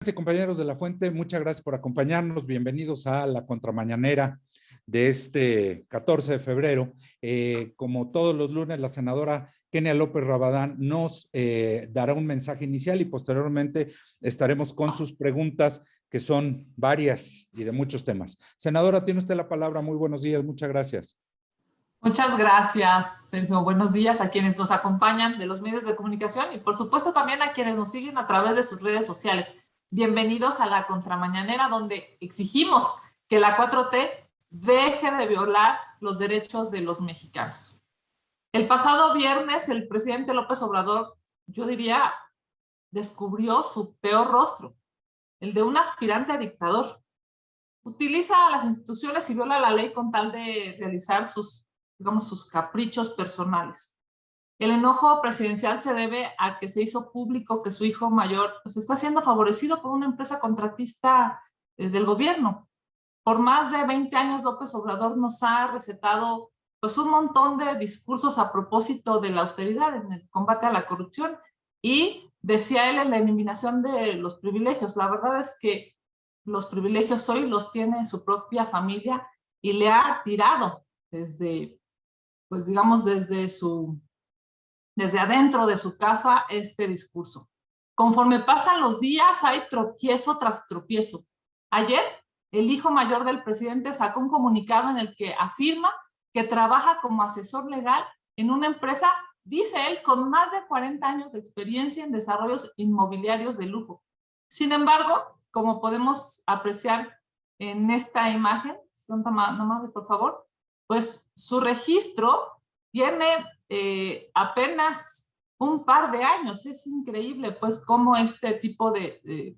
y compañeros de La Fuente, muchas gracias por acompañarnos. Bienvenidos a la contramañanera de este 14 de febrero. Como todos los lunes, la senadora Kenia López Rabadán nos dará un mensaje inicial y posteriormente estaremos con sus preguntas, que son varias y de muchos temas. Senadora, tiene usted la palabra. Muy buenos días, muchas gracias. Muchas gracias, Sergio. Buenos días a quienes nos acompañan de los medios de comunicación y por supuesto también a quienes nos siguen a través de sus redes sociales. Bienvenidos a la contramañanera, donde exigimos que la 4T deje de violar los derechos de los mexicanos. El pasado viernes, el presidente López Obrador, yo diría, descubrió su peor rostro, el de un aspirante a dictador. Utiliza a las instituciones y viola la ley con tal de realizar sus caprichos personales. El enojo presidencial se debe a que se hizo público que su hijo mayor pues, está siendo favorecido por una empresa contratista del gobierno. Por más de 20 años, López Obrador nos ha recetado pues, un montón de discursos a propósito de la austeridad en el combate a la corrupción y decía él en la eliminación de los privilegios. La verdad es que los privilegios hoy los tiene su propia familia y le ha tirado desde, pues digamos, desde adentro de su casa este discurso. Conforme pasan los días, hay tropiezo tras tropiezo. Ayer, el hijo mayor del presidente sacó un comunicado en el que afirma que trabaja como asesor legal en una empresa, dice él, con más de 40 años de experiencia en desarrollos inmobiliarios de lujo. Sin embargo, como podemos apreciar en esta imagen, nomás por favor, pues su registro tiene apenas un par de años. Es increíble pues cómo este tipo de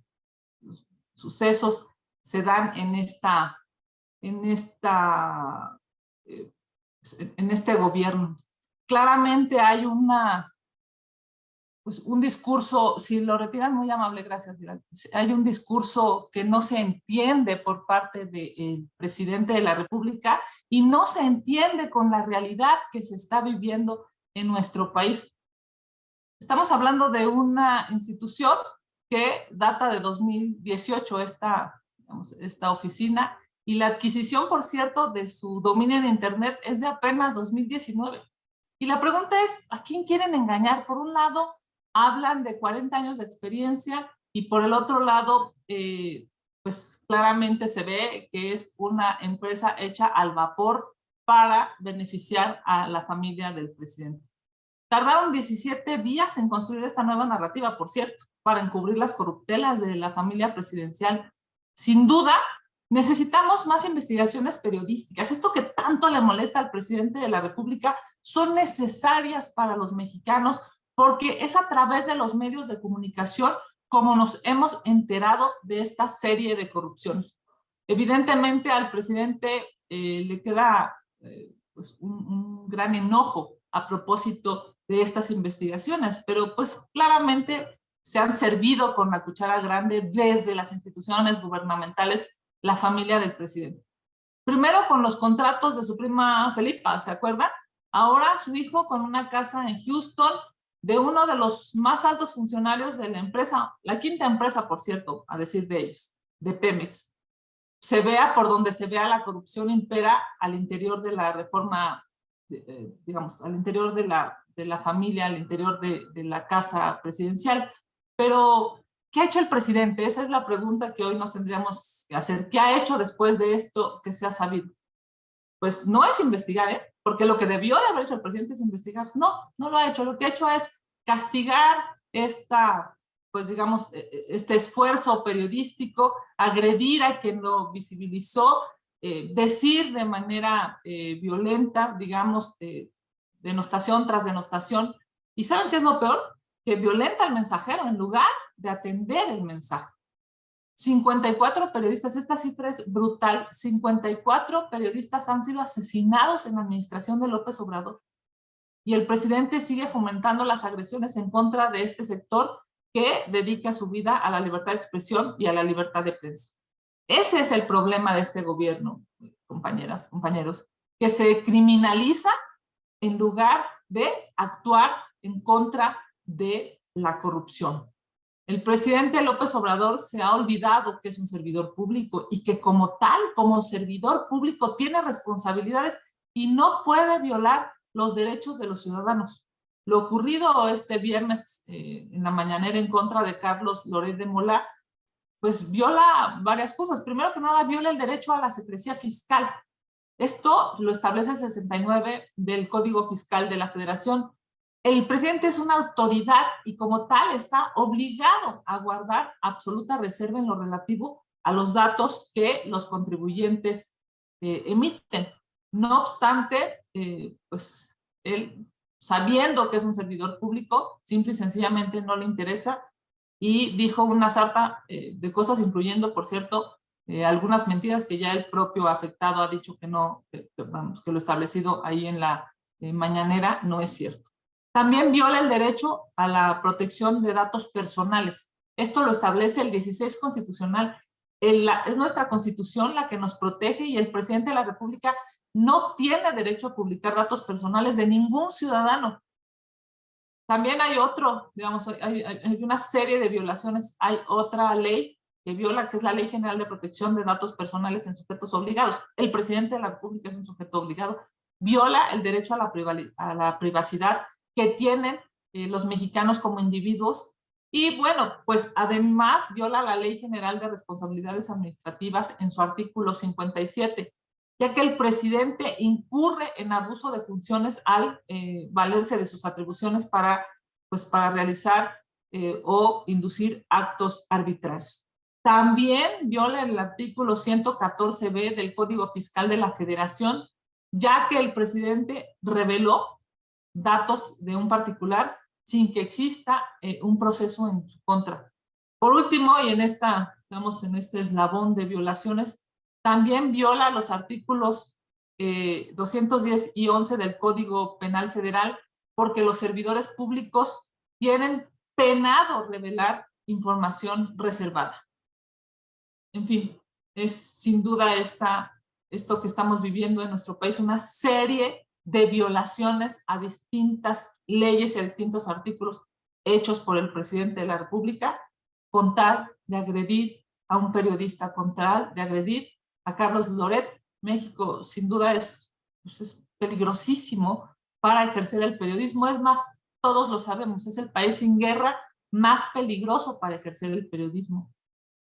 sucesos se dan en este gobierno. Claramente hay un discurso, si lo retiran, muy amable, gracias. Hay un discurso que no se entiende por parte del presidente de la República y no se entiende con la realidad que se está viviendo en nuestro país. Estamos hablando de una institución que data de 2018, esta oficina, y la adquisición, por cierto, de su dominio en Internet es de apenas 2019. Y la pregunta es, ¿a quién quieren engañar? Por un lado, hablan de 40 años de experiencia y por el otro lado, pues claramente se ve que es una empresa hecha al vapor para beneficiar a la familia del presidente. Tardaron 17 días en construir esta nueva narrativa, por cierto, para encubrir las corruptelas de la familia presidencial. Sin duda, necesitamos más investigaciones periodísticas. Esto que tanto le molesta al presidente de la República son necesarias para los mexicanos porque es a través de los medios de comunicación como nos hemos enterado de esta serie de corrupciones. Evidentemente al presidente le queda pues un gran enojo a propósito de estas investigaciones, pero pues claramente se han servido con la cuchara grande desde las instituciones gubernamentales la familia del presidente. Primero con los contratos de su prima Felipa, ¿se acuerdan? Ahora su hijo con una casa en Houston de uno de los más altos funcionarios de la empresa, la quinta empresa, por cierto, a decir de ellos, de Pemex. Se vea por donde se vea, la corrupción impera al interior de la reforma, digamos, al interior de la familia, al interior de la casa presidencial. Pero, ¿qué ha hecho el presidente? Esa es la pregunta que hoy nos tendríamos que hacer. ¿Qué ha hecho después de esto que se ha sabido? Pues no es investigar, porque lo que debió de haber hecho el presidente es investigar. No, no lo ha hecho. Lo que ha hecho es castigar pues digamos, este esfuerzo periodístico, agredir a quien lo visibilizó, decir de manera violenta, digamos, denostación tras denostación. ¿Y saben qué es lo peor? Que violenta al mensajero en lugar de atender el mensaje. 54 periodistas, esta cifra es brutal, 54 periodistas han sido asesinados en la administración de López Obrador. Y el presidente sigue fomentando las agresiones en contra de este sector que dedica su vida a la libertad de expresión y a la libertad de prensa. Ese es el problema de este gobierno, compañeras, compañeros, que se criminaliza en lugar de actuar en contra de la corrupción. El presidente López Obrador se ha olvidado que es un servidor público y que como tal, como servidor público, tiene responsabilidades y no puede violar los derechos de los ciudadanos. Lo ocurrido este viernes en la mañanera en contra de Carlos Loret de Mola, pues viola varias cosas. Primero que nada, viola el derecho a la secrecía fiscal. Esto lo establece el 69 del Código Fiscal de la Federación. El presidente es una autoridad y como tal está obligado a guardar absoluta reserva en lo relativo a los datos que los contribuyentes emiten. No obstante, pues él, sabiendo que es un servidor público, simple y sencillamente no le interesa y dijo una sarta de cosas, incluyendo, por cierto, algunas mentiras que ya el propio afectado ha dicho que no, vamos, que lo establecido ahí en la mañanera no es cierto. También viola el derecho a la protección de datos personales. Esto lo establece el 16 constitucional. Es nuestra constitución la que nos protege y el presidente de la República no tiene derecho a publicar datos personales de ningún ciudadano. También hay otro, digamos, hay una serie de violaciones. Hay otra ley que viola, que es la Ley General de Protección de Datos Personales en Sujetos Obligados. El presidente de la República es un sujeto obligado. Viola el derecho a la privacidad que tienen los mexicanos como individuos. Y bueno, pues además viola la Ley General de Responsabilidades Administrativas en su artículo 57, ya que el presidente incurre en abuso de funciones al valerse de sus atribuciones para realizar o inducir actos arbitrarios. También viola el artículo 114b del Código Fiscal de la Federación, ya que el presidente reveló datos de un particular sin que exista un proceso en su contra. Por último, y en este eslabón de violaciones, también viola los artículos 210 y 11 del Código Penal Federal, porque los servidores públicos tienen penado revelar información reservada. En fin, es sin duda esto que estamos viviendo en nuestro país, una serie de violaciones a distintas leyes y a distintos artículos hechos por el presidente de la República con tal de agredir a un periodista, con tal de agredir a Carlos Loret. México sin duda es peligrosísimo para ejercer el periodismo. Es más, todos lo sabemos, es el país sin guerra más peligroso para ejercer el periodismo.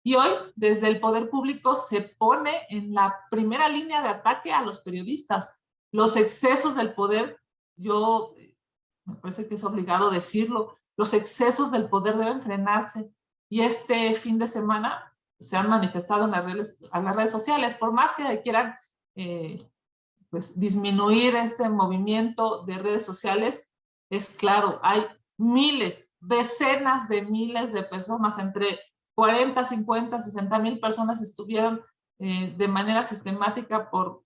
Y hoy, desde el poder público, se pone en la primera línea de ataque a los periodistas. Los excesos del poder, me parece que es obligado decirlo, los excesos del poder deben frenarse. Y este fin de semana se han manifestado en las redes sociales, por más que quieran disminuir este movimiento de redes sociales, es claro, hay miles, decenas de miles de personas, entre 40, 50, 60 mil personas estuvieron de manera sistemática por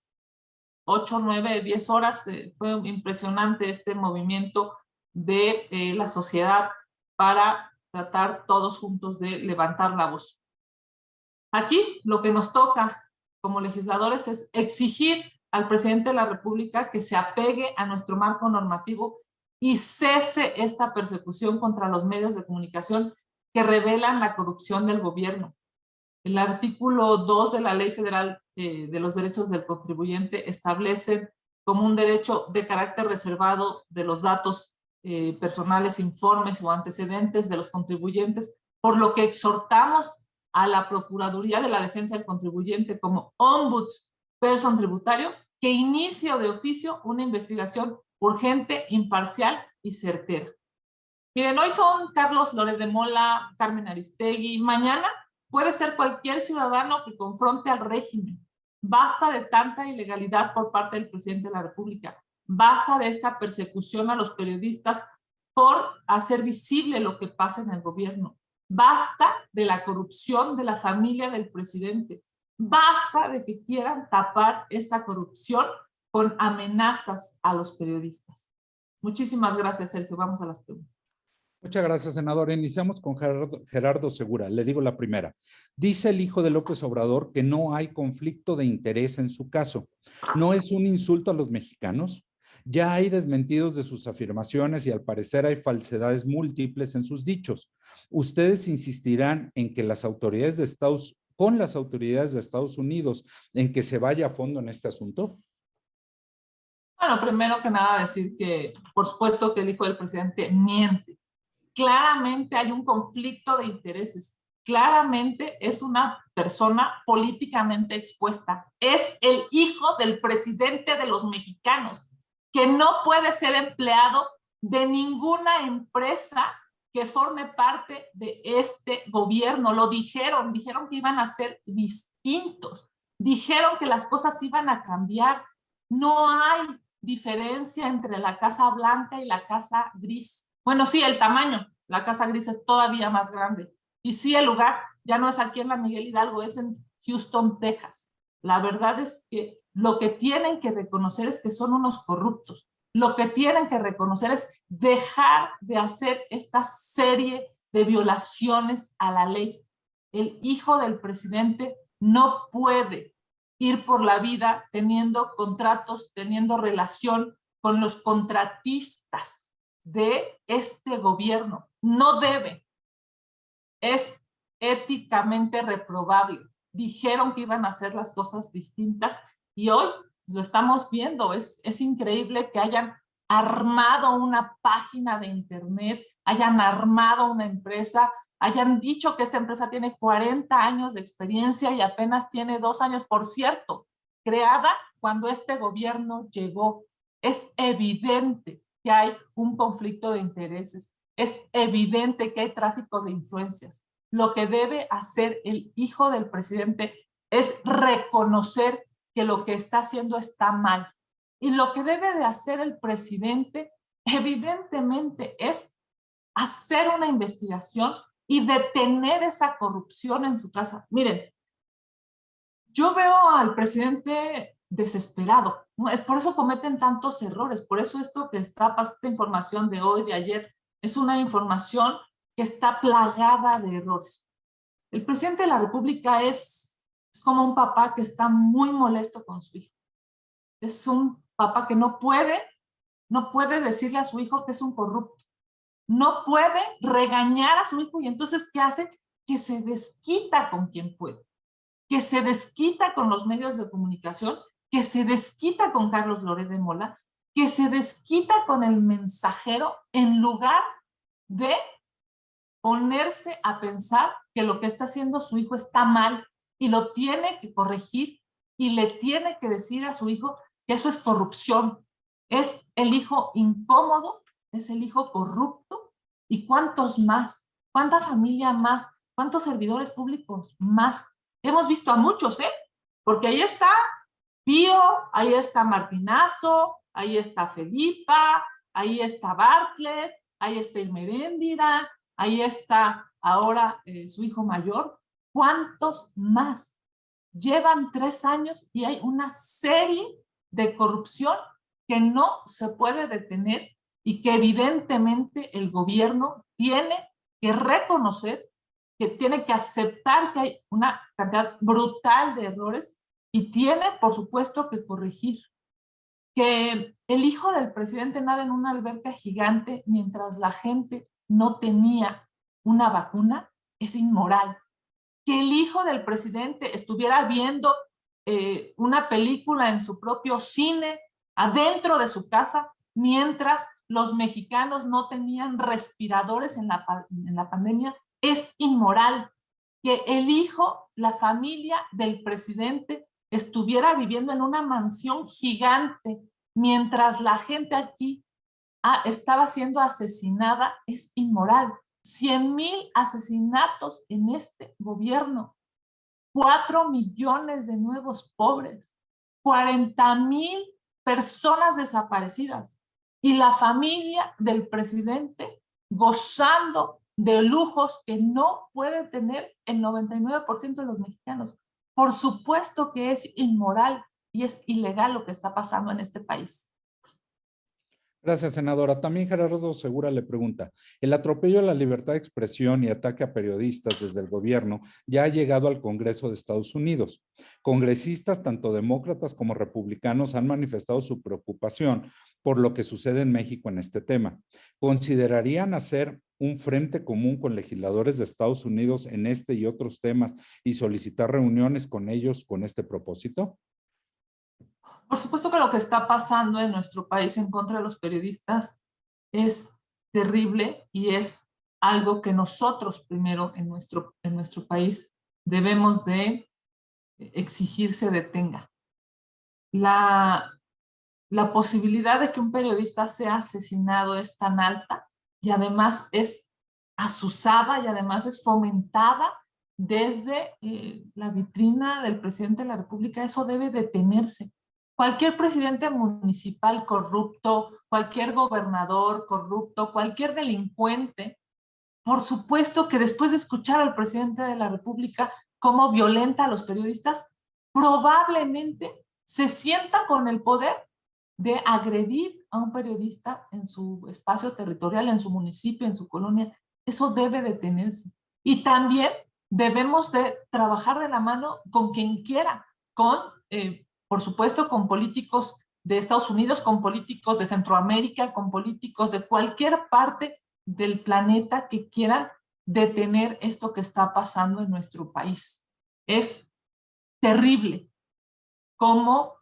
8, 9, 10 horas. Fue impresionante este movimiento de la sociedad para tratar todos juntos de levantar la voz. Aquí lo que nos toca como legisladores es exigir al presidente de la República que se apegue a nuestro marco normativo y cese esta persecución contra los medios de comunicación que revelan la corrupción del gobierno. El artículo 2 de la Ley Federal de los Derechos del Contribuyente establece como un derecho de carácter reservado de los datos personales, informes o antecedentes de los contribuyentes, por lo que exhortamos a la Procuraduría de la Defensa del Contribuyente como ombudsperson tributario que inicie de oficio una investigación urgente, imparcial y certera. Miren, hoy son Carlos Loret de Mola, Carmen Aristegui, mañana puede ser cualquier ciudadano que confronte al régimen. Basta de tanta ilegalidad por parte del presidente de la República. Basta de esta persecución a los periodistas por hacer visible lo que pasa en el gobierno. Basta de la corrupción de la familia del presidente. Basta de que quieran tapar esta corrupción con amenazas a los periodistas. Muchísimas gracias, Sergio. Vamos a las preguntas. Muchas gracias, senador. Iniciamos con Gerardo Segura. Le digo la primera. Dice el hijo de López Obrador que no hay conflicto de interés en su caso. ¿No es un insulto a los mexicanos? Ya hay desmentidos de sus afirmaciones y al parecer hay falsedades múltiples en sus dichos. ¿Ustedes insistirán en que con las autoridades de Estados Unidos en que se vaya a fondo en este asunto? Bueno, primero que nada decir que, por supuesto, que el hijo del presidente miente. Claramente hay un conflicto de intereses. Claramente es una persona políticamente expuesta. Es el hijo del presidente de los mexicanos, que no puede ser empleado de ninguna empresa que forme parte de este gobierno. Lo dijeron que iban a ser distintos. Dijeron que las cosas iban a cambiar. No hay diferencia entre la Casa Blanca y la Casa Gris. Bueno, sí, el tamaño. La Casa Gris es todavía más grande. Y sí, el lugar ya no es aquí en la Miguel Hidalgo, es en Houston, Texas. La verdad es que lo que tienen que reconocer es que son unos corruptos. Lo que tienen que reconocer es dejar de hacer esta serie de violaciones a la ley. El hijo del presidente no puede ir por la vida teniendo contratos, teniendo relación con los contratistas de este gobierno. No debe. Es éticamente reprobable. Dijeron que iban a hacer las cosas distintas y hoy lo estamos viendo. Es increíble que hayan armado una página de internet, hayan armado una empresa, hayan dicho que esta empresa tiene 40 años de experiencia y apenas tiene 2 años, por cierto, creada cuando este gobierno llegó. Es evidente que hay un conflicto de intereses. Es evidente que hay tráfico de influencias. Lo que debe hacer el hijo del presidente es reconocer que lo que está haciendo está mal. Y lo que debe de hacer el presidente, evidentemente, es hacer una investigación y detener esa corrupción en su casa. Miren, yo veo al presidente desesperado, ¿no? Es por eso cometen tantos errores, por eso esto que está, esta información de hoy, de ayer, es una información que está plagada de errores. El presidente de la República es como un papá que está muy molesto con su hijo. Es un papá que no puede decirle a su hijo que es un corrupto. No puede regañar a su hijo y entonces, ¿qué hace? Que se desquita con quien puede. Que se desquita con los medios de comunicación, que se desquita con Carlos Loret de Mola, que se desquita con el mensajero en lugar de ponerse a pensar que lo que está haciendo su hijo está mal y lo tiene que corregir y le tiene que decir a su hijo que eso es corrupción. Es el hijo incómodo, es el hijo corrupto. ¿Y cuántos más? ¿Cuánta familia más? ¿Cuántos servidores públicos más? Hemos visto a muchos, ¿eh? Porque ahí está Pío, ahí está Martinazo, ahí está Felipa, ahí está Bartlett, ahí está Irmeréndira, ahí está ahora su hijo mayor. ¿Cuántos más? Llevan 3 años y hay una serie de corrupción que no se puede detener y que evidentemente el gobierno tiene que reconocer, que tiene que aceptar que hay una cantidad brutal de errores y tiene, por supuesto, que corregir. Que el hijo del presidente nada en una alberca gigante mientras la gente no tenía una vacuna es inmoral. Que el hijo del presidente estuviera viendo una película en su propio cine adentro de su casa mientras los mexicanos no tenían respiradores en la pandemia es inmoral. Que el hijo, la familia del presidente estuviera viviendo en una mansión gigante mientras la gente aquí estaba siendo asesinada es inmoral. 100,000 asesinatos en este gobierno, 4 millones de nuevos pobres, 40,000 personas desaparecidas y la familia del presidente gozando de lujos que no puede tener el 99% de los mexicanos. Por supuesto que es inmoral y es ilegal lo que está pasando en este país. Gracias, senadora. También Gerardo Segura le pregunta, el atropello a la libertad de expresión y ataque a periodistas desde el gobierno ya ha llegado al Congreso de Estados Unidos. Congresistas, tanto demócratas como republicanos, han manifestado su preocupación por lo que sucede en México en este tema. ¿Considerarían hacer un frente común con legisladores de Estados Unidos en este y otros temas y solicitar reuniones con ellos con este propósito? Por supuesto que lo que está pasando en nuestro país en contra de los periodistas es terrible y es algo que nosotros primero en nuestro país debemos de exigir se detenga. La, la posibilidad de que un periodista sea asesinado es tan alta y además es azuzada y además es fomentada desde la vitrina del presidente de la República. Eso debe detenerse. Cualquier presidente municipal corrupto, cualquier gobernador corrupto, cualquier delincuente, por supuesto que después de escuchar al presidente de la República cómo violenta a los periodistas, probablemente se sienta con el poder de agredir a un periodista en su espacio territorial, en su municipio, en su colonia. Eso debe detenerse. Y también debemos de trabajar de la mano con quien quiera, por supuesto, con políticos de Estados Unidos, con políticos de Centroamérica, con políticos de cualquier parte del planeta que quieran detener esto que está pasando en nuestro país. Es terrible cómo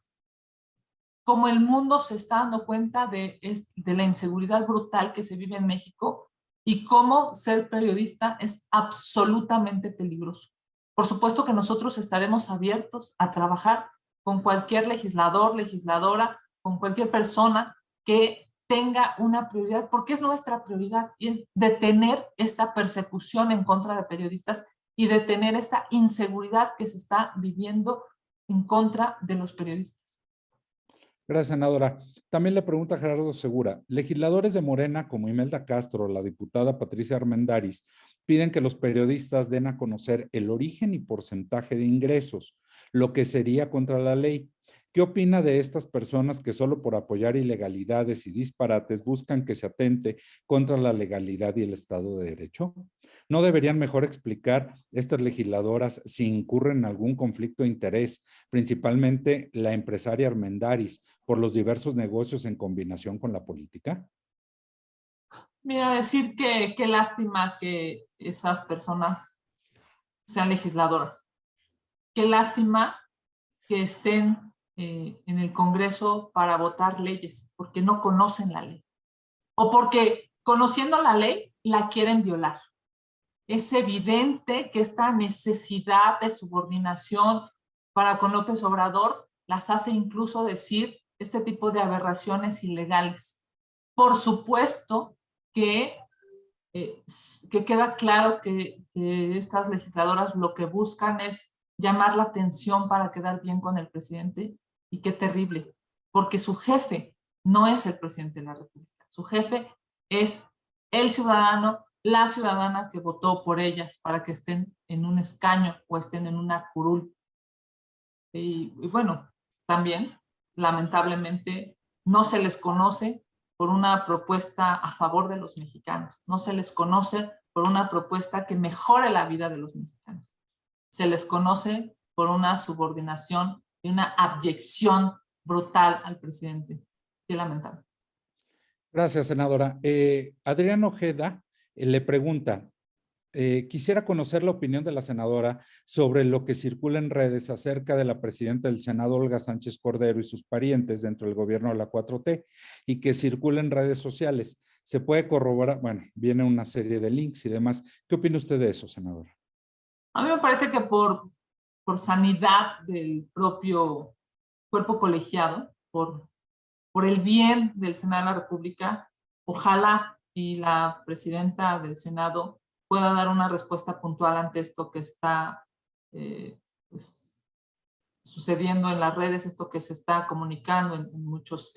el mundo se está dando cuenta de la inseguridad brutal que se vive en México y cómo ser periodista es absolutamente peligroso. Por supuesto que nosotros estaremos abiertos a trabajar con cualquier legislador, legisladora, con cualquier persona que tenga una prioridad, porque es nuestra prioridad, y es detener esta persecución en contra de periodistas y detener esta inseguridad que se está viviendo en contra de los periodistas. Gracias, senadora. También le pregunta Gerardo Segura, legisladores de Morena como Imelda Castro, la diputada Patricia Armendáriz, piden que los periodistas den a conocer el origen y porcentaje de ingresos, lo que sería contra la ley. ¿Qué opina de estas personas que solo por apoyar ilegalidades y disparates buscan que se atente contra la legalidad y el Estado de Derecho? ¿No deberían mejor explicar estas legisladoras si incurren en algún conflicto de interés, principalmente la empresaria Armendáriz, por los diversos negocios en combinación con la política? Mira, decir que qué lástima que esas personas sean legisladoras. Qué lástima que estén en el Congreso para votar leyes, porque no conocen la ley. O porque conociendo la ley, la quieren violar. Es evidente que esta necesidad de subordinación para con López Obrador las hace incluso decir este tipo de aberraciones ilegales. Por supuesto que queda claro que estas legisladoras lo que buscan es llamar la atención para quedar bien con el presidente, y qué terrible, porque su jefe no es el presidente de la República, su jefe es el ciudadano, la ciudadana que votó por ellas para que estén en un escaño o estén en una curul. Y bueno, también lamentablemente no se les conoce por una propuesta a favor de los mexicanos, no se les conoce por una propuesta que mejore la vida de los mexicanos, se les conoce por una subordinación y una abyección brutal al presidente. Qué lamentable. Gracias, senadora. Adrián Ojeda le pregunta, quisiera conocer la opinión de la senadora sobre lo que circula en redes acerca de la presidenta del Senado, Olga Sánchez Cordero, y sus parientes dentro del gobierno de la 4T, y que circula en redes sociales. ¿Se puede corroborar? Bueno, viene una serie de links y demás. ¿Qué opina usted de eso, senadora? A mí me parece que por sanidad del propio cuerpo colegiado, por el bien del Senado de la República, ojalá y la presidenta del Senado pueda dar una respuesta puntual ante esto que está pues, sucediendo en las redes, esto que se está comunicando en muchos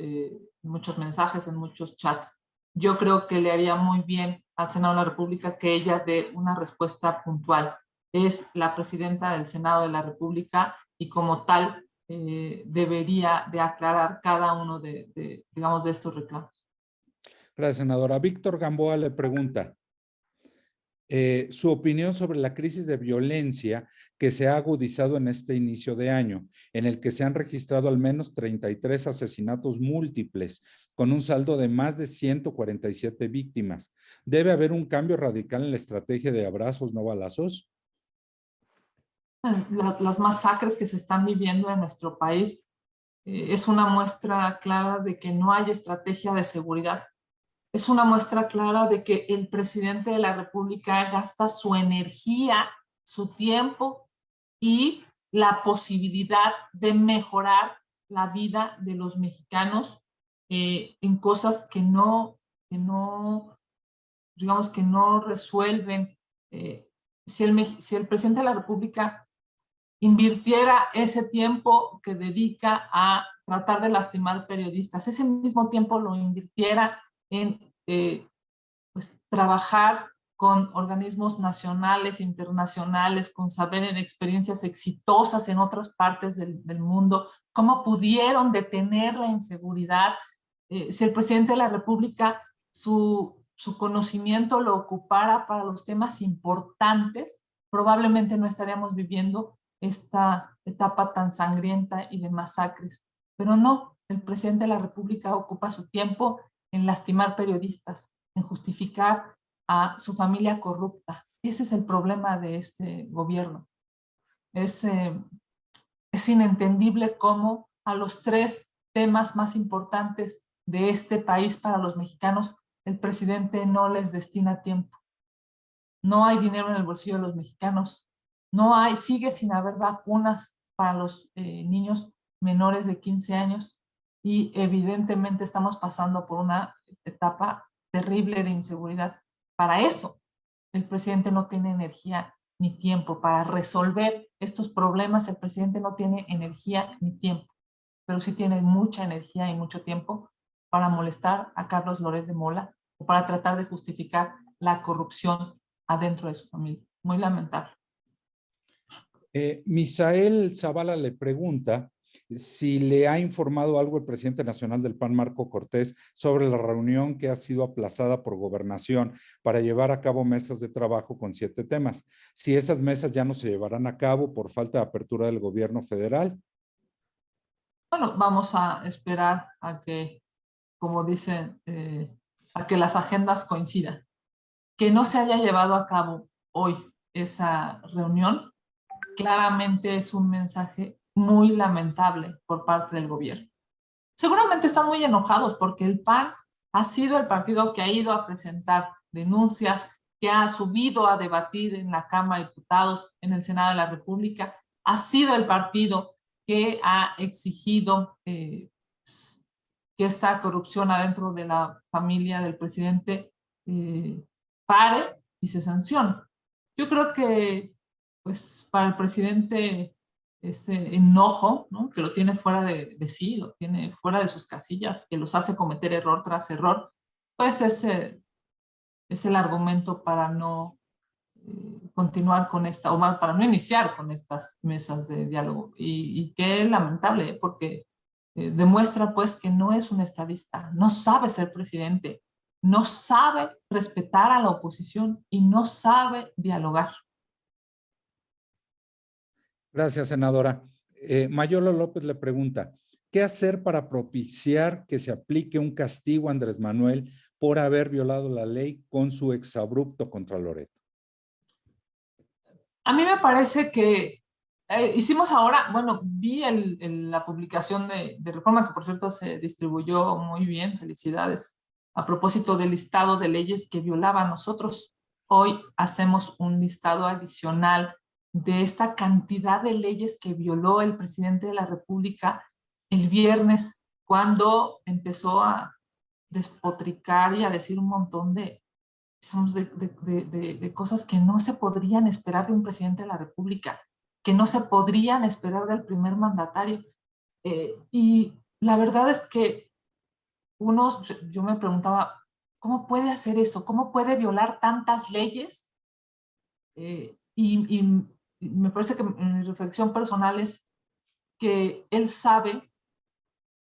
mensajes, en muchos chats. Yo creo que le haría muy bien al Senado de la República que ella dé una respuesta puntual. Es la presidenta del Senado de la República y como tal debería de aclarar cada uno digamos, de estos reclamos. Gracias, senadora. Víctor Gamboa le pregunta su opinión sobre la crisis de violencia que se ha agudizado en este inicio de año, en el que se han registrado al menos 33 asesinatos múltiples, con un saldo de más de 147 víctimas. ¿Debe haber un cambio radical en la estrategia de abrazos, no balazos? Las masacres que se están viviendo en nuestro país es una muestra clara de que no hay estrategia de seguridad. Es una muestra clara de que el presidente de la República gasta su energía, su tiempo y la posibilidad de mejorar la vida de los mexicanos en cosas digamos que no resuelven. Si el presidente de la República invirtiera ese tiempo que dedica a tratar de lastimar periodistas, ese mismo tiempo lo invirtiera en pues, trabajar con organismos nacionales, internacionales, con saber en experiencias exitosas en otras partes del mundo, cómo pudieron detener la inseguridad. Si el presidente de la República, su conocimiento lo ocupara para los temas importantes, probablemente no estaríamos viviendo esta etapa tan sangrienta y de masacres. Pero no, el presidente de la República ocupa su tiempo en lastimar periodistas, en justificar a su familia corrupta. Ese es el problema de este gobierno. Es inentendible cómo a los tres temas más importantes de este país para los mexicanos, el presidente no les destina tiempo. No hay dinero en el bolsillo de los mexicanos. Sigue sin haber vacunas para los niños menores de 15 años y evidentemente estamos pasando por una etapa terrible de inseguridad. Para eso, el presidente no tiene energía ni tiempo. Para resolver estos problemas, el presidente no tiene energía ni tiempo, pero sí tiene mucha energía y mucho tiempo para molestar a Carlos Loret de Mola o para tratar de justificar la corrupción adentro de su familia. Muy lamentable. Misael Zavala le pregunta si le ha informado algo el presidente nacional del PAN, Marco Cortés, sobre la reunión que ha sido aplazada por Gobernación para llevar a cabo mesas de trabajo con 7 temas. Si esas mesas ya no se llevarán a cabo por falta de apertura del gobierno federal. Bueno, vamos a esperar a que, como dicen, a que las agendas coincidan. Que no se haya llevado a cabo hoy esa reunión, claramente es un mensaje muy lamentable por parte del gobierno. Seguramente están muy enojados porque el PAN ha sido el partido que ha ido a presentar denuncias, que ha subido a debatir en la Cámara de Diputados, en el Senado de la República, ha sido el partido que ha exigido que esta corrupción adentro de la familia del presidente pare y se sancione. Yo creo que pues para el presidente este enojo, ¿no? Que lo tiene fuera de sí, lo tiene fuera de sus casillas, que los hace cometer error tras error, pues es el argumento para no continuar con esta, o más, para no iniciar con estas mesas de diálogo. Y qué lamentable, porque demuestra pues que no es un estadista, no sabe ser presidente, no sabe respetar a la oposición y no sabe dialogar. Gracias, senadora. Mayolo López le pregunta, ¿qué hacer para propiciar que se aplique un castigo a Andrés Manuel por haber violado la ley con su exabrupto contra Loret? A mí me parece que hicimos ahora, bueno, vi la publicación de reforma, que por cierto se distribuyó muy bien, felicidades, a propósito del listado de leyes que violaban. Nosotros hoy hacemos un listado adicional de esta cantidad de leyes que violó el presidente de la República el viernes, cuando empezó a despotricar y a decir un montón digamos, de cosas que no se podrían esperar de un presidente de la República, que no se podrían esperar del primer mandatario. Y la verdad es que yo me preguntaba, ¿cómo puede hacer eso? ¿Cómo puede violar tantas leyes? Y me parece que mi reflexión personal es que él sabe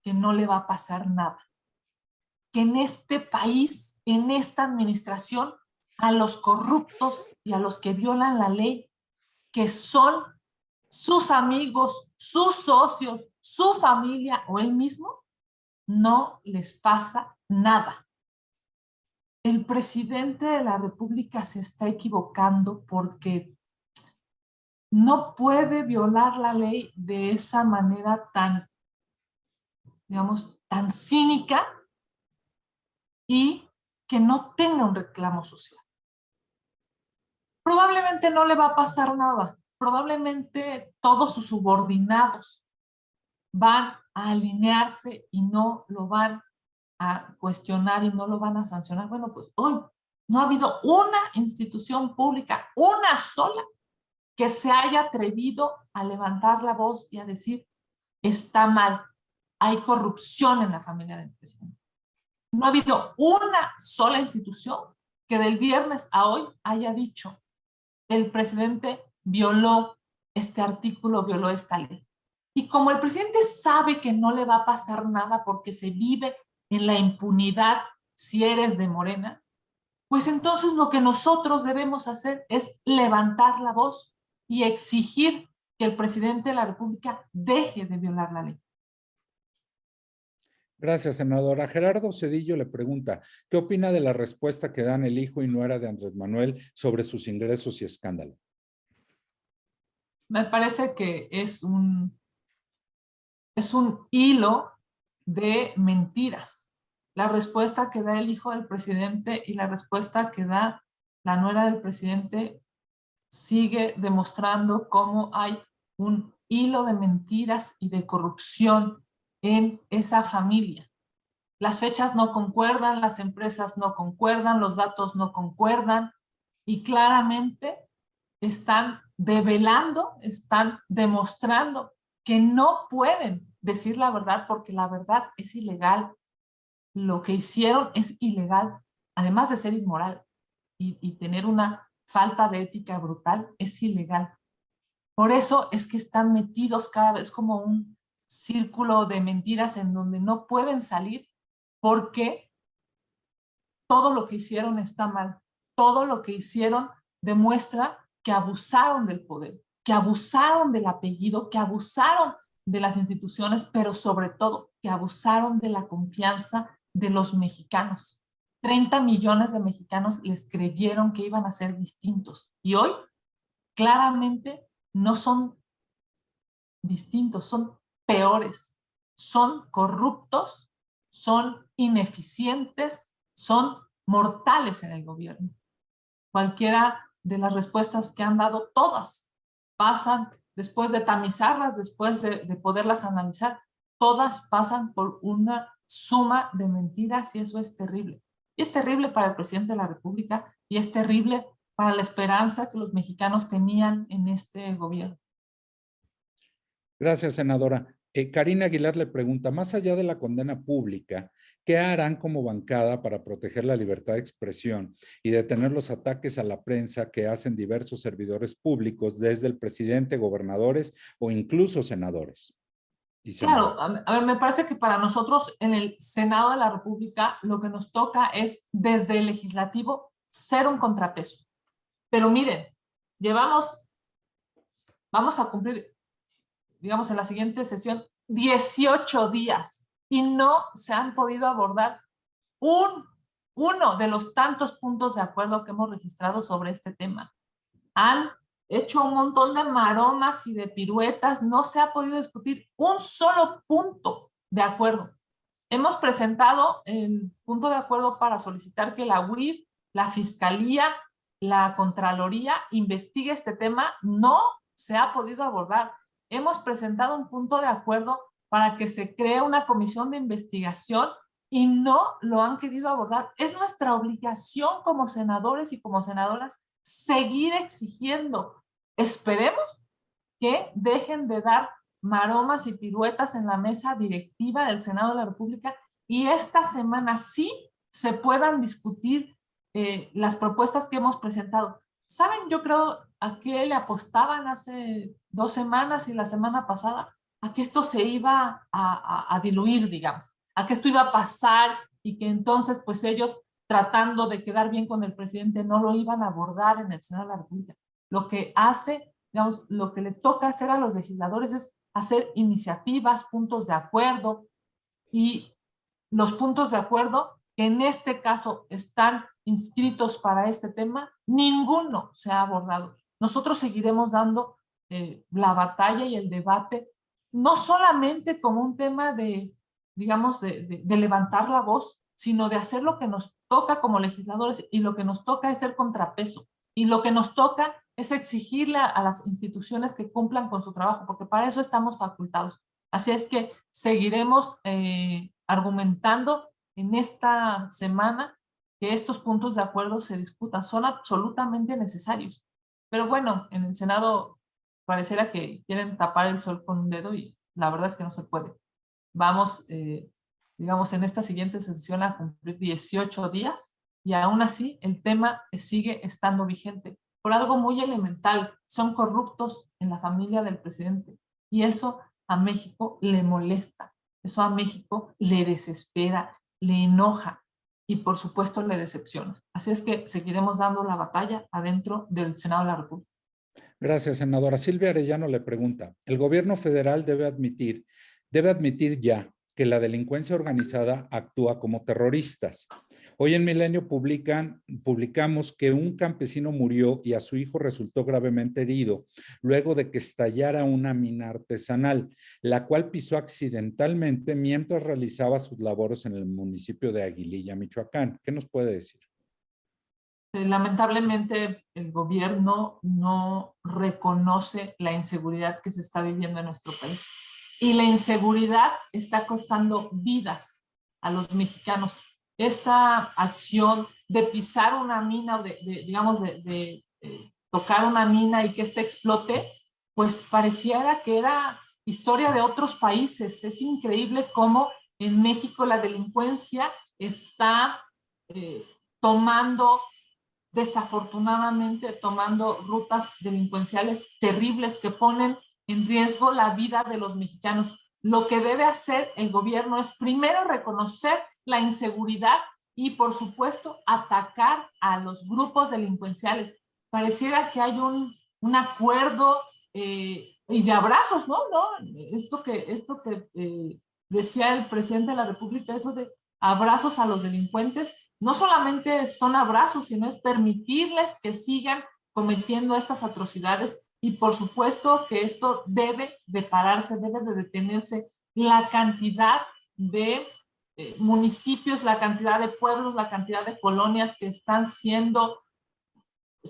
que no le va a pasar nada. que en este país, en esta administración, a los corruptos y a los que violan la ley, que son sus amigos, sus socios, su familia o él mismo, no les pasa nada. El presidente de la República se está equivocando porque no puede violar la ley de esa manera tan, digamos, tan cínica y que no tenga un reclamo social. Probablemente no le va a pasar nada. Probablemente todos sus subordinados van a alinearse y no lo van a cuestionar y no lo van a sancionar. Bueno, pues hoy no ha habido una institución pública, una sola, que se haya atrevido a levantar la voz y a decir, está mal, hay corrupción en la familia del presidente. No ha habido una sola institución que del viernes a hoy haya dicho, el presidente violó este artículo, violó esta ley. Y como el presidente sabe que no le va a pasar nada porque se vive en la impunidad si eres de Morena, pues entonces lo que nosotros debemos hacer es levantar la voz y exigir que el presidente de la República deje de violar la ley. Gracias, senadora. Gerardo Cedillo le pregunta, ¿qué opina de la respuesta que dan el hijo y nuera de Andrés Manuel sobre sus ingresos y escándalo? Me parece que es un hilo de mentiras. La respuesta que da el hijo del presidente y la respuesta que da la nuera del presidente sigue demostrando cómo hay un hilo de mentiras y de corrupción en esa familia. Las fechas no concuerdan, las empresas no concuerdan, los datos no concuerdan y claramente están develando, están demostrando que no pueden decir la verdad porque la verdad es ilegal. Lo que hicieron es ilegal, además de ser inmoral y tener una falta de ética brutal, es ilegal. Por eso es que están metidos cada vez como un círculo de mentiras en donde no pueden salir porque todo lo que hicieron está mal. Todo lo que hicieron demuestra que abusaron del poder, que abusaron del apellido, que abusaron de las instituciones, pero sobre todo que abusaron de la confianza de los mexicanos. 30 millones de mexicanos les creyeron que iban a ser distintos y hoy claramente no son distintos, son peores, son corruptos, son ineficientes, son mortales en el gobierno. Cualquiera de las respuestas que han dado, todas pasan, después de tamizarlas, después de poderlas analizar, todas pasan por una suma de mentiras y eso es terrible. Y es terrible para el presidente de la República y es terrible para la esperanza que los mexicanos tenían en este gobierno. Gracias, senadora. Karina Aguilar le pregunta, más allá de la condena pública, ¿qué harán como bancada para proteger la libertad de expresión y detener los ataques a la prensa que hacen diversos servidores públicos, desde el presidente, gobernadores o incluso senadores? Claro, a ver, me parece que para nosotros en el Senado de la República lo que nos toca es desde el legislativo ser un contrapeso. Pero miren, vamos a cumplir, digamos, en la siguiente sesión 18 días y no se han podido abordar uno de los tantos puntos de acuerdo que hemos registrado sobre este tema. Han hecho un montón de maromas y de piruetas, no se ha podido discutir un solo punto de acuerdo. Hemos presentado el punto de acuerdo para solicitar que la UIF, la Fiscalía, la Contraloría investigue este tema, no se ha podido abordar. Hemos presentado un punto de acuerdo para que se cree una comisión de investigación y no lo han querido abordar. Es nuestra obligación como senadores y como senadoras seguir exigiendo. Esperemos que dejen de dar maromas y piruetas en la mesa directiva del Senado de la República y esta semana sí se puedan discutir las propuestas que hemos presentado. ¿Saben? Yo creo a qué le apostaban hace 2 semanas y la semana pasada, a que esto se iba a diluir, digamos, a que esto iba a pasar y que entonces pues ellos, tratando de quedar bien con el presidente, no lo iban a abordar en el Senado de la República. Lo que hace, digamos, lo que le toca hacer a los legisladores es hacer iniciativas, puntos de acuerdo, y los puntos de acuerdo que en este caso están inscritos para este tema, ninguno se ha abordado. Nosotros seguiremos dando la batalla y el debate, no solamente como un tema de, digamos, de levantar la voz, sino de hacer lo que nos toca como legisladores, y lo que nos toca es ser contrapeso, y lo que nos toca es exigirle a las instituciones que cumplan con su trabajo, porque para eso estamos facultados. Así es que seguiremos argumentando en esta semana que estos puntos de acuerdo se discutan, son absolutamente necesarios. Pero bueno, en el Senado pareciera que quieren tapar el sol con un dedo, y la verdad es que no se puede. Vamos, digamos, en esta siguiente sesión a cumplir 18 días, y aún así el tema sigue estando vigente por algo muy elemental: son corruptos en la familia del presidente, y eso a México le molesta, eso a México le desespera, le enoja, y por supuesto le decepciona. Así es que seguiremos dando la batalla adentro del Senado de la República. Gracias, senadora. Silvia Arellano le pregunta, el gobierno federal debe admitir ya que la delincuencia organizada actúa como terroristas. Hoy en Milenio publicamos que un campesino murió y a su hijo resultó gravemente herido luego de que estallara una mina artesanal, la cual pisó accidentalmente mientras realizaba sus labores en el municipio de Aguililla, Michoacán. ¿Qué nos puede decir? Lamentablemente el gobierno no reconoce la inseguridad que se está viviendo en nuestro país, y la inseguridad está costando vidas a los mexicanos. Esta acción de pisar una mina o de tocar una mina y que ésta explote, pues pareciera que era historia de otros países. Es increíble cómo en México la delincuencia está tomando, desafortunadamente, tomando rutas delincuenciales terribles que ponen en riesgo la vida de los mexicanos. Lo que debe hacer el gobierno es primero reconocer la inseguridad y, por supuesto, atacar a los grupos delincuenciales. Pareciera que hay un acuerdo y de abrazos, ¿no? Esto que decía el presidente de la República, eso de abrazos a los delincuentes, no solamente son abrazos, sino es permitirles que sigan cometiendo estas atrocidades. Y por supuesto que esto debe de pararse, debe de detenerse. La cantidad de municipios, la cantidad de pueblos, la cantidad de colonias que están siendo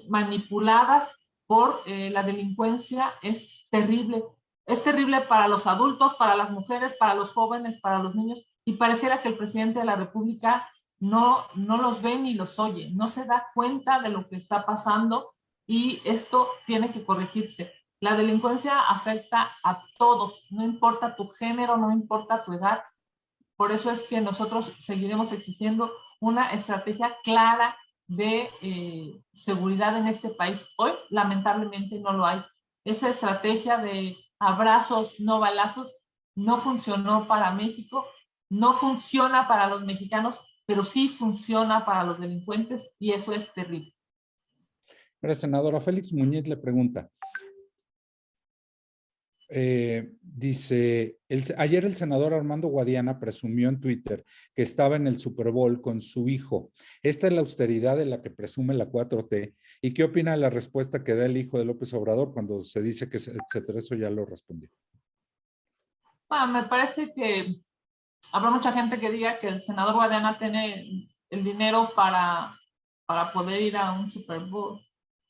manipuladas por la delincuencia es terrible. Es terrible para los adultos, para las mujeres, para los jóvenes, para los niños, y pareciera que el presidente de la República no los ve ni los oye, no se da cuenta de lo que está pasando, y esto tiene que corregirse. La delincuencia afecta a todos, no importa tu género, no importa tu edad. Por eso es que nosotros seguiremos exigiendo una estrategia clara de seguridad en este país. Hoy, lamentablemente, no lo hay. Esa estrategia de abrazos, no balazos, no funcionó para México, no funciona para los mexicanos, pero sí funciona para los delincuentes, y eso es terrible. Gracias, senadora. Félix Muñiz le pregunta, dice, ayer el senador Armando Guadiana presumió en Twitter que estaba en el Super Bowl con su hijo. ¿Esta es la austeridad de la que presume la 4T? ¿Y qué opina de la respuesta que da el hijo de López Obrador cuando se dice que etcétera? Eso ya lo respondió. Me parece que habrá mucha gente que diga que el senador Guadiana tiene el dinero para poder ir a un Super Bowl.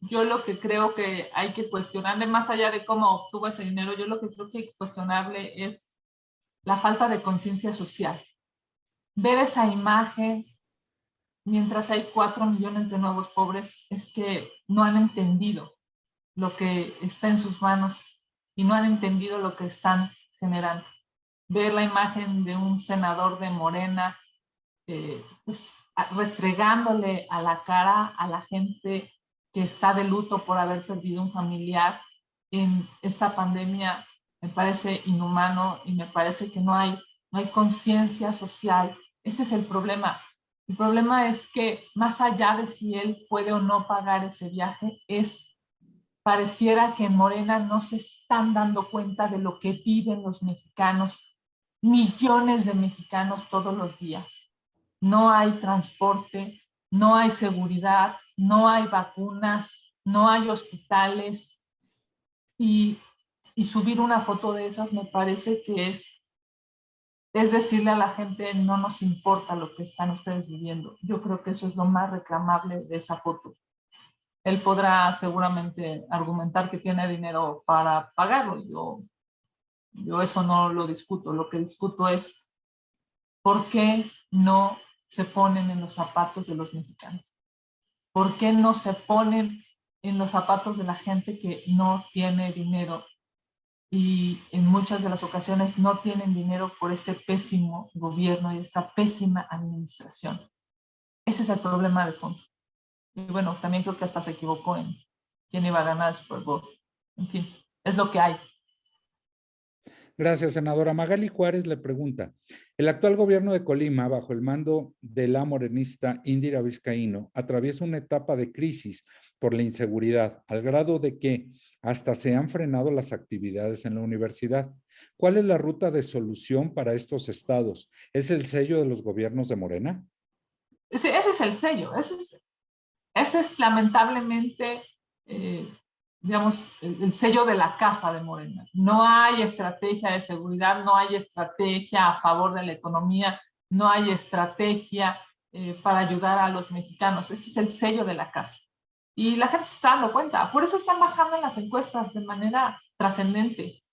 Yo lo que creo que hay que cuestionarle, más allá de cómo obtuvo ese dinero, yo lo que creo que hay que cuestionarle es la falta de conciencia social. Ver esa imagen mientras hay 4 millones de nuevos pobres es que no han entendido lo que está en sus manos y no han entendido lo que están generando. Ver la imagen de un senador de Morena pues, restregándole a la cara a la gente que está de luto por haber perdido un familiar en esta pandemia, me parece inhumano, y me parece que no hay conciencia social Ese es el problema. El problema es que más allá de si él puede o no pagar ese viaje, pareciera que en Morena no se están dando cuenta de lo que viven los mexicanos, millones de mexicanos todos los días. No hay transporte, no hay seguridad, no hay vacunas, no hay hospitales, y subir una foto de esas me parece que es decirle a la gente: no nos importa lo que están ustedes viviendo. Yo creo que eso es lo más reclamable de esa foto. Él podrá seguramente argumentar que tiene dinero para pagarlo. Yo eso no lo discuto. Lo que discuto es por qué no se ponen en los zapatos de los mexicanos. ¿Por qué no se ponen en los zapatos de la gente que no tiene dinero? Y en muchas de las ocasiones no tienen dinero por este pésimo gobierno y esta pésima administración. Ese es el problema de fondo. Y bueno, también creo que hasta se equivocó en quién iba a ganar el Super Bowl. En fin, es lo que hay. Gracias, senadora. Magali Juárez le pregunta, el actual gobierno de Colima, bajo el mando de la morenista Indira Vizcaíno, atraviesa una etapa de crisis por la inseguridad, al grado de que hasta se han frenado las actividades en la universidad. ¿Cuál es la ruta de solución para estos estados? ¿Es el sello de los gobiernos de Morena? Ese es el sello. Ese es lamentablemente, digamos, el sello de la casa de Morena. No hay estrategia de seguridad, no hay estrategia a favor de la economía, no hay estrategia para ayudar a los mexicanos. Ese es el sello de la casa. Y la gente se está dando cuenta. Por eso están bajando en las encuestas de manera trascendente.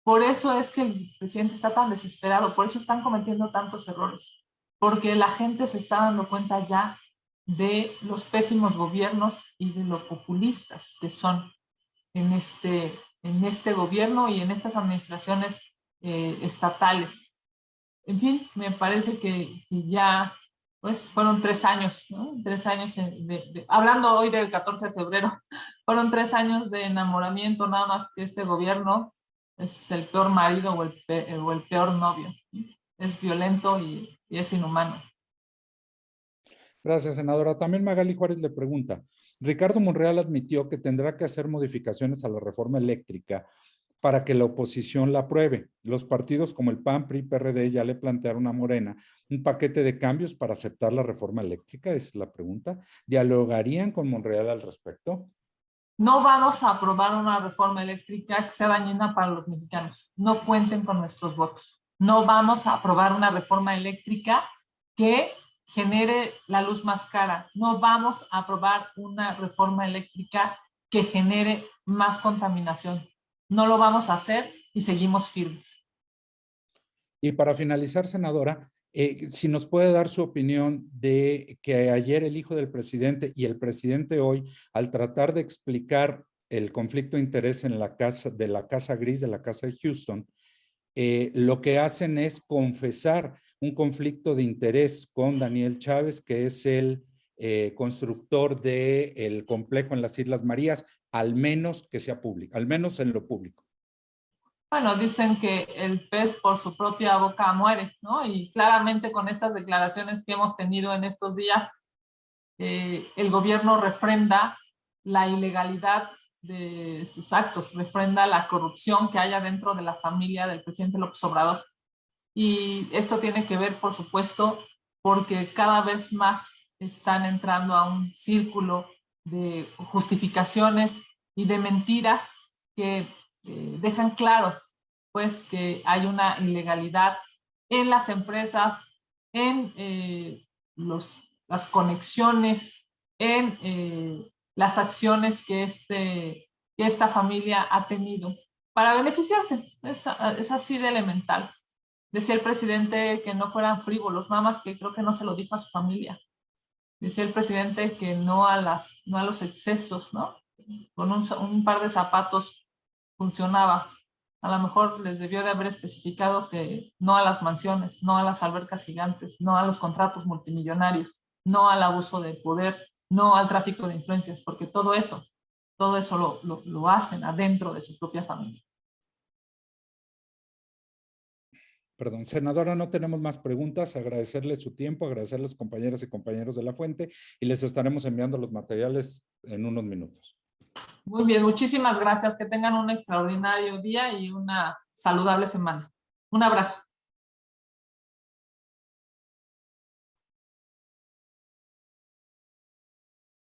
Por eso es que el presidente está tan desesperado. Por eso están cometiendo tantos errores. Porque la gente se está dando cuenta ya de los pésimos gobiernos y de lo populistas que son en este gobierno y en estas administraciones estatales. En fin, me parece que ya pues, fueron 3 años, ¿no? 3 años, hablando hoy del 14 de febrero, fueron 3 años de enamoramiento, nada más que este gobierno es el peor marido o el peor novio. Es violento y es inhumano. Gracias, senadora. También Magali Juárez le pregunta, Ricardo Monreal admitió que tendrá que hacer modificaciones a la reforma eléctrica para que la oposición la apruebe. Los partidos como el PAN, PRI, PRD ya le plantearon a Morena un paquete de cambios para aceptar la reforma eléctrica. Esa es la pregunta. ¿Dialogarían con Monreal al respecto? No vamos a aprobar una reforma eléctrica que sea dañina para los mexicanos. No cuenten con nuestros votos. No vamos a aprobar una reforma eléctrica que genere la luz más cara. No vamos a aprobar una reforma eléctrica que genere más contaminación. No lo vamos a hacer y seguimos firmes. Y para finalizar, senadora, si nos puede dar su opinión de que ayer el hijo del presidente y el presidente hoy, al tratar de explicar el conflicto de interés en la casa gris, de la casa de Houston, lo que hacen es confesar un conflicto de interés con Daniel Chávez, que es el constructor del complejo en las Islas Marías, al menos que sea público, al menos en lo público. Bueno, dicen que el pez por su propia boca muere, ¿no? Y claramente con estas declaraciones que hemos tenido en estos días, el gobierno refrenda la ilegalidad de sus actos, refrenda la corrupción que haya dentro de la familia del presidente López Obrador. Y esto tiene que ver, por supuesto, porque cada vez más están entrando a un círculo de justificaciones y de mentiras que dejan claro, pues, que hay una ilegalidad en las empresas, en las conexiones, en las acciones que esta familia ha tenido para beneficiarse. Es así de elemental. Decía el presidente que no fueran frívolos, nada más que creo que no se lo dijo a su familia. Decía el presidente que no a los excesos, ¿no? Con un par de zapatos funcionaba. A lo mejor les debió de haber especificado que no a las mansiones, no a las albercas gigantes, no a los contratos multimillonarios, no al abuso de poder, no al tráfico de influencias, porque todo eso lo hacen adentro de su propia familia. Perdón, senadora, no tenemos más preguntas. Agradecerle su tiempo, agradecerle a los compañeras y compañeros de la fuente y les estaremos enviando los materiales en unos minutos. Muy bien, muchísimas gracias. Que tengan un extraordinario día y una saludable semana. Un abrazo.